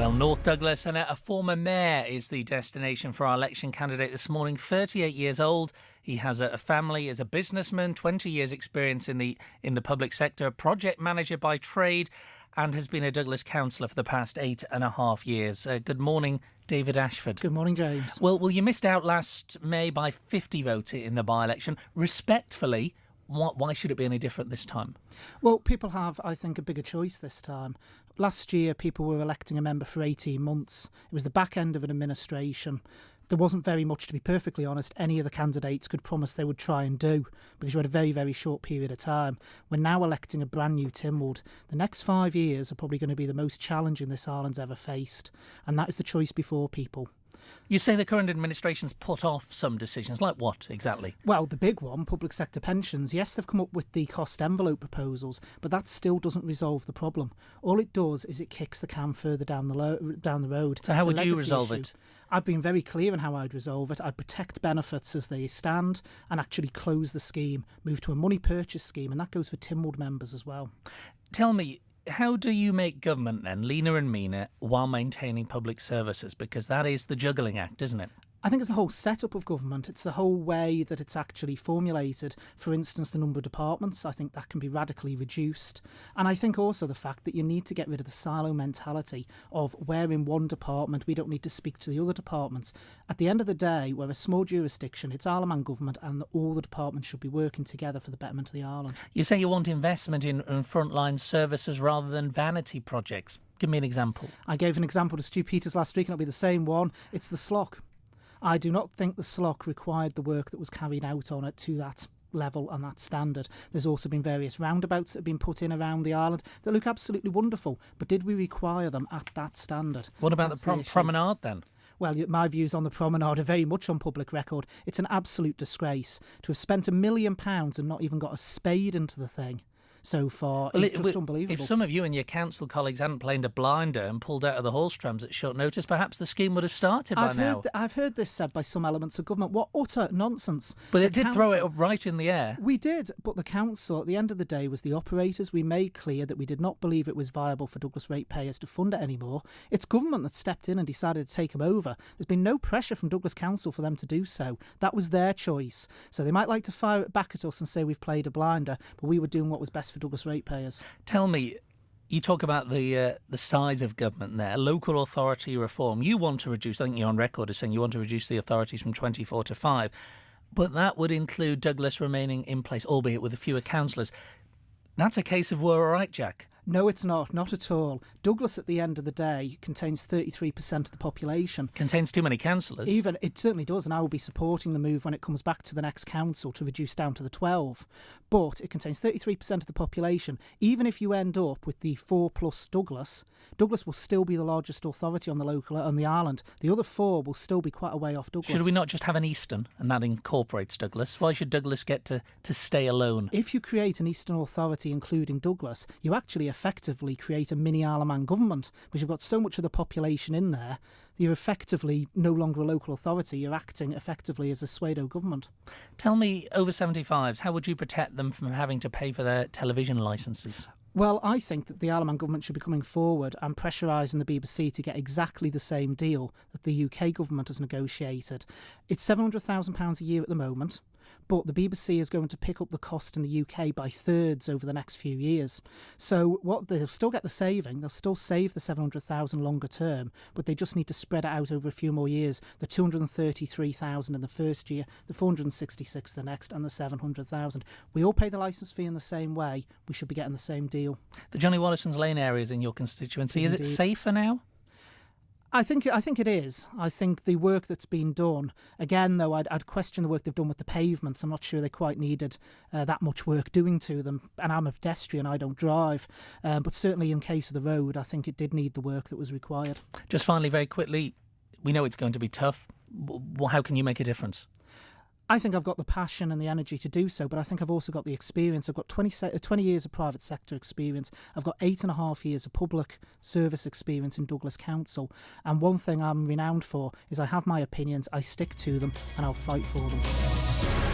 Well, North Douglas and a former mayor is the destination for our election candidate this morning. 38 years old. He has a family, is a businessman, 20 years experience in the public sector, project manager by trade, and has been a Douglas councillor for the past 8.5 years. Good morning, David Ashford. Good morning, James. Well, you missed out last May by 50 votes in the by-election. Respectfully, why should it be any different this time? Well, people have, I think, a bigger choice this time. Last year, people were electing a member for 18 months. It was the back end of an administration. There wasn't very much, to be perfectly honest, any of the candidates could promise they would try and do, because you had a very, very short period of time. We're now electing a brand new Tynwald. The next 5 years are probably going to be the most challenging this island's ever faced, and that is the choice before people. You say the current administration's put off some decisions. Like what, exactly? Well, the big one, public sector pensions. Yes, they've come up with the cost envelope proposals, but that still doesn't resolve the problem. All it does is it kicks the can further down the road. So how would you resolve it? I've been very clear in how I'd resolve it. I'd protect benefits as they stand and actually close the scheme, move to a money purchase scheme, and that goes for Tynwald members as well. Tell me, how do you make government then leaner and meaner while maintaining public services? Because that is the juggling act, isn't it? I think it's the whole setup of government. It's the whole way that it's actually formulated. For instance, the number of departments, I think that can be radically reduced. And I think also the fact that you need to get rid of the silo mentality of where in one department we don't need to speak to the other departments. At the end of the day, we're a small jurisdiction, it's Isle of Man government, and all the departments should be working together for the betterment of the island. You say you want investment in frontline services rather than vanity projects. Give me an example. I gave an example to Stu Peters last week, and it'll be the same one. It's the SLOC. I do not think the SLOC required the work that was carried out on it to that level and that standard. There's also been various roundabouts that have been put in around the island that look absolutely wonderful, but did we require them at that standard? What about the promenade then? Well, my views on the promenade are very much on public record. It's an absolute disgrace to have spent £1 million and not even got a spade into the thing so far. It's just unbelievable. If some of you and your council colleagues hadn't played a blinder and pulled out of the horse trams at short notice, perhaps the scheme would have started by now. I've heard this said by some elements of government. What utter nonsense. But it did throw it up right in the air. We did, but the council, at the end of the day, was the operators. We made clear that we did not believe it was viable for Douglas ratepayers to fund it anymore. It's government that stepped in and decided to take them over. There's been no pressure from Douglas Council for them to do so. That was their choice. So they might like to fire it back at us and say we've played a blinder, but we were doing what was best for Douglas ratepayers. Tell me, you talk about the size of government there, local authority reform. You want to reduce, I think you're on record as saying you want to reduce the authorities from 24 to 5, but that would include Douglas remaining in place, albeit with fewer councillors. That's a case of we're all right, Jack. No, it's not at all. Douglas, at the end of the day, contains 33% of the population. Contains too many councillors. It certainly does, and I will be supporting the move when it comes back to the next council to reduce down to the 12. But it contains 33% of the population. Even if you end up with the 4 plus Douglas will still be the largest authority on the island. The other 4 will still be quite a way off Douglas. Should we not just have an Eastern, and that incorporates Douglas? Why should Douglas get to stay alone? If you create an Eastern authority including Douglas, you actually effectively create a mini Isle of Man government, because you've got so much of the population in there. You're effectively no longer a local authority. You're acting effectively as a pseudo government. Tell me, over 75s, how would you protect them from having to pay for their television licences? Well, I think that the Isle of Man government should be coming forward and pressurising the BBC to get exactly the same deal that the UK government has negotiated. It's £700,000 a year at the moment, but the BBC is going to pick up the cost in the UK by thirds over the next few years. So they'll still get the saving, they'll still save the $700,000 longer term, but they just need to spread it out over a few more years. The $233,000 in the first year, the $466,000 the next, and the $700,000. We all pay the licence fee in the same way. We should be getting the same deal. The Johnny Wallison's Lane area is in your constituency. Is it safer now? I think it is. I think the work that's been done, again though, I'd question the work they've done with the pavements. I'm not sure they quite needed that much work doing to them. And I'm a pedestrian, I don't drive. But certainly in case of the road, I think it did need the work that was required. Just finally, very quickly, we know it's going to be tough. How can you make a difference? I think I've got the passion and the energy to do so, but I think I've also got the experience. I've got 20 years of private sector experience. I've got 8.5 years of public service experience in Douglas Council. And one thing I'm renowned for is I have my opinions, I stick to them, and I'll fight for them.